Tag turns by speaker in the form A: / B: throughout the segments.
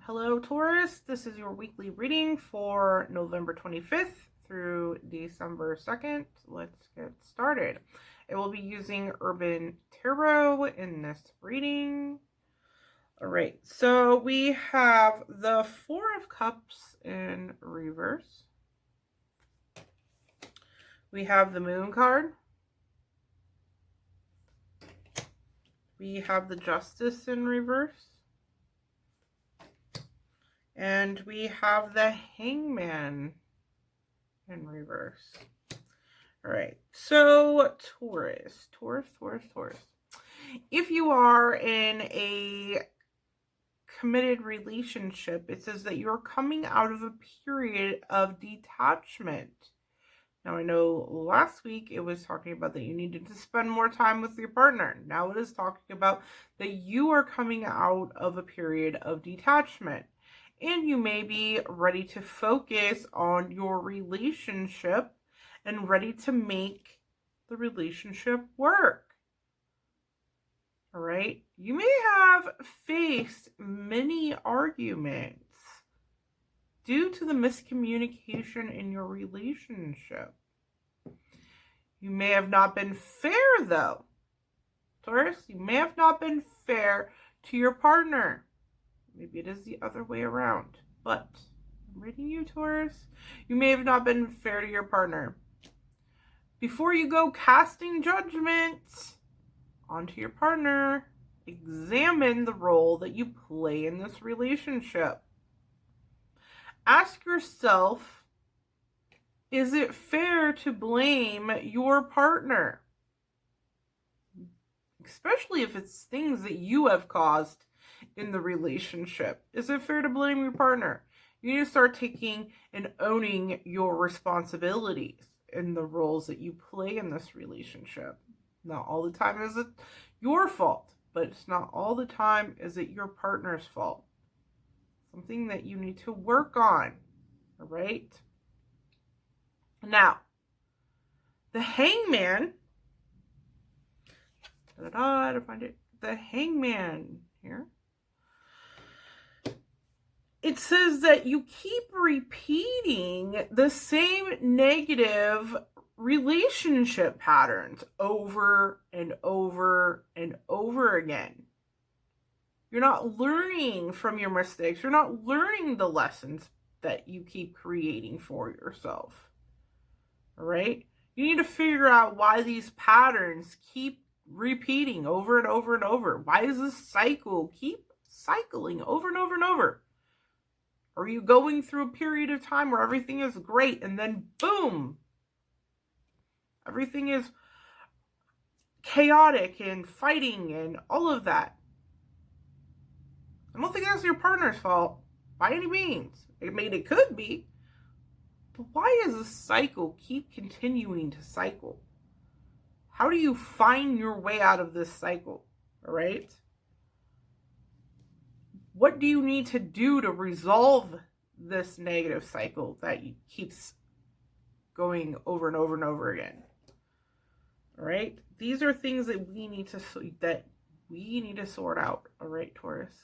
A: Hello, Taurus. This is your weekly reading for November 25th through December 2nd. Let's get started. I will be using Urban Tarot in this reading. All right, so we have the Four of Cups in reverse. We have the Moon card. We have the Justice in reverse. And we have the Hangman in reverse. All right, so Taurus. If you are in a committed relationship, it says that you're coming out of a period of detachment. Now, I know last week it was talking about that you needed to spend more time with your partner. Now it is talking about that you are coming out of a period of detachment. And you may be ready to focus on your relationship and ready to make the relationship work. All right. You may have faced many arguments due to the miscommunication in your relationship. You may have not been fair, though. Taurus, you may have not been fair to your partner. Maybe it is the other way around, but I'm reading you, Taurus. You may have not been fair to your partner. Before you go casting judgment onto your partner, examine the role that you play in this relationship. Ask yourself, is it fair to blame your partner? Especially if it's things that you have caused in the relationship. Is it fair to blame your partner? You need to start taking and owning your responsibilities in the roles that you play in this relationship. Not all the time is it your fault, but it's not all the time is it your partner's fault. Something that you need to work on, all right? Now, the Hangman, to find it, the Hangman here. It says that you keep repeating the same negative relationship patterns over and over and over again. You're not learning from your mistakes. You're not learning the lessons that you keep creating for yourself. All right? You need to figure out why these patterns keep repeating over and over and over. Why does this cycle keep cycling over and over and over? Are you going through a period of time where everything is great and then boom, everything is chaotic and fighting and all of that? I don't think that's your partner's fault by any means. It could be. But why does this cycle keep continuing to cycle? How do you find your way out of this cycle? All right? What do you need to do to resolve this negative cycle that keeps going over and over and over again? All right? These are things that we need to sort out. All right, Taurus?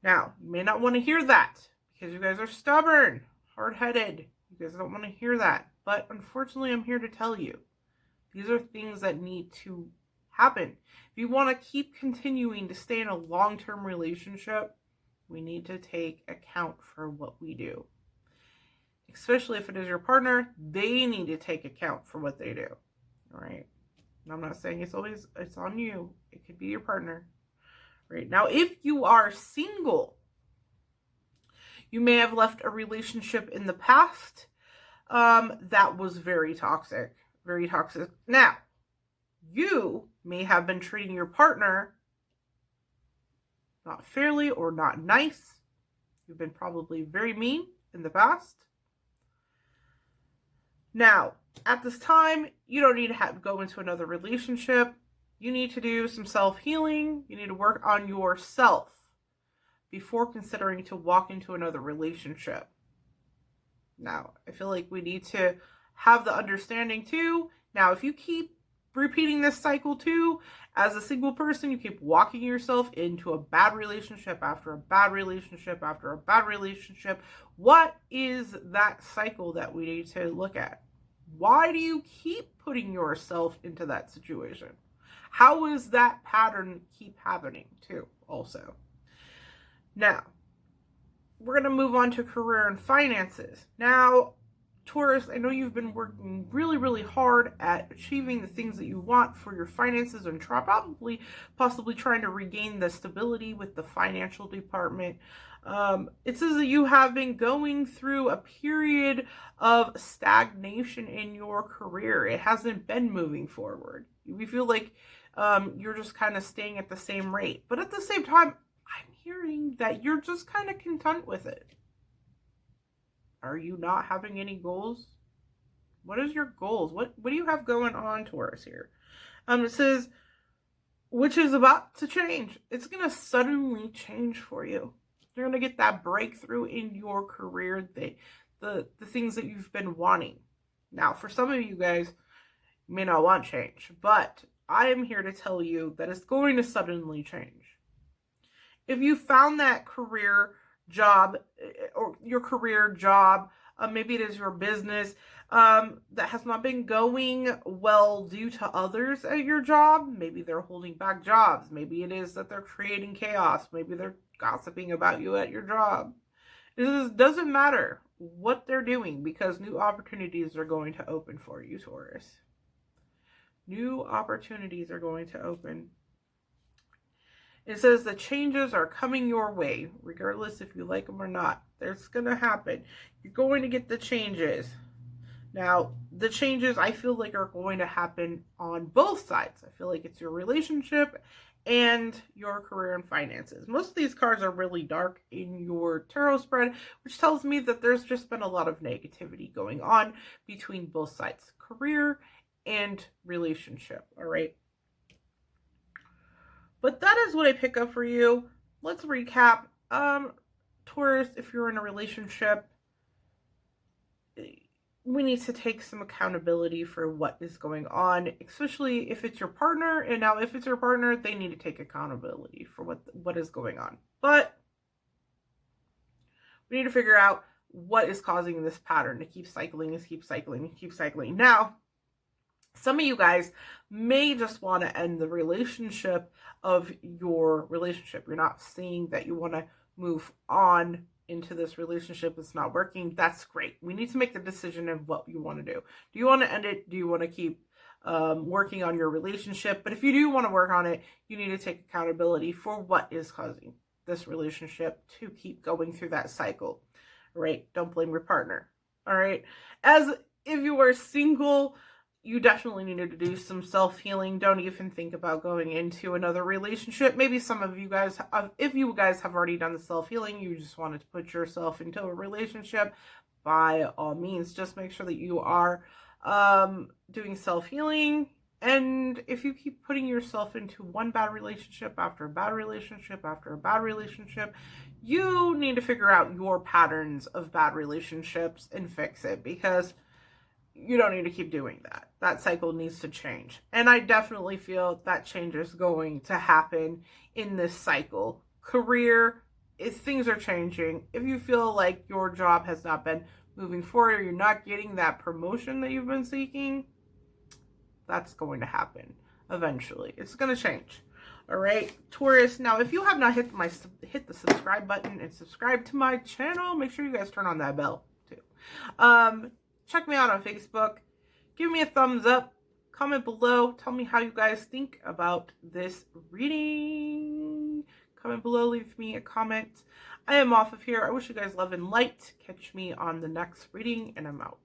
A: Now, you may not want to hear that because you guys are stubborn, hard-headed. You guys don't want to hear that. But unfortunately, I'm here to tell you. These are things that need to happen. If you want to keep continuing to stay in a long-term relationship, we need to take account for what we do. Especially if it is your partner, they need to take account for what they do. All right? And I'm not saying it's on you. It could be your partner. Right? Now, if you are single, you may have left a relationship in the past that was very toxic. Very toxic. Now, you may have been treating your partner not fairly or not nice. You've been probably very mean in the past. Now, at this time, you don't need to go into another relationship. You need to do some self-healing. You need to work on yourself before considering to walk into another relationship. Now, I feel like we need to have the understanding too. Now, if you keep repeating this cycle too. As a single person, you keep walking yourself into a bad relationship after a bad relationship after a bad relationship. What is that cycle that we need to look at? Why do you keep putting yourself into that situation? How is that pattern keep happening too, also? Now, we're going to move on to career and finances. Now, Taurus, I know you've been working really, really hard at achieving the things that you want for your finances and possibly trying to regain the stability with the financial department. It says that you have been going through a period of stagnation in your career. It hasn't been moving forward. We feel like you're just kind of staying at the same rate. But at the same time, I'm hearing that you're just kind of content with it. Are you not having any goals? What is your goals? What do you have going on, Taurus, here? It says, which is about to change. It's going to suddenly change for you. You're going to get that breakthrough in your career, the things that you've been wanting. Now, for some of you guys, you may not want change, but I am here to tell you that it's going to suddenly change. If you found that career job or your career job, maybe it is your business that has not been going well due to others at your job. Maybe they're holding back jobs. Maybe it is that they're creating chaos. Maybe they're gossiping about you at your job. It doesn't matter what they're doing, because new opportunities are going to open for you, Taurus. New opportunities are going to open. It says the changes are coming your way, regardless if you like them or not. It's going to happen. You're going to get the changes. Now, the changes I feel like are going to happen on both sides. I feel like it's your relationship and your career and finances. Most of these cards are really dark in your tarot spread, which tells me that there's just been a lot of negativity going on between both sides, career and relationship. All right. But that is what I pick up for you. Let's recap. Taurus, if you're in a relationship, we need to take some accountability for what is going on, especially if it's your partner. And now if it's your partner, they need to take accountability for what is going on. But we need to figure out what is causing this pattern to keep cycling and keep cycling and keep cycling. Now, some of you guys may just want to end the relationship of your relationship. You're not seeing that you want to move on into this relationship. It's not working. That's great. We need to make the decision of what you want to do. Do you want to end it? Do you want to keep working on your relationship? But if you do want to work on it, you need to take accountability for what is causing this relationship to keep going through that cycle. All right? Don't blame your partner. All right? As if you are single, you definitely needed to do some self-healing. Don't even think about going into another relationship. Maybe some of you guys, if you guys have already done the self-healing, you just wanted to put yourself into a relationship, by all means, just make sure that you are doing self-healing. And if you keep putting yourself into one bad relationship after a bad relationship after a bad relationship, you need to figure out your patterns of bad relationships and fix it, because you don't need to keep doing that. That cycle needs to change. And I definitely feel that change is going to happen in this cycle. Career, if things are changing, if you feel like your job has not been moving forward, or you're not getting that promotion that you've been seeking, that's going to happen eventually. It's going to change. All right, Taurus. Now, if you have not hit the subscribe button and subscribe to my channel, make sure you guys turn on that bell too. Check me out on Facebook. Give me a thumbs up. Comment below. Tell me how you guys think about this reading. Comment below. Leave me a comment. I am off of here. I wish you guys love and light. Catch me on the next reading, and I'm out.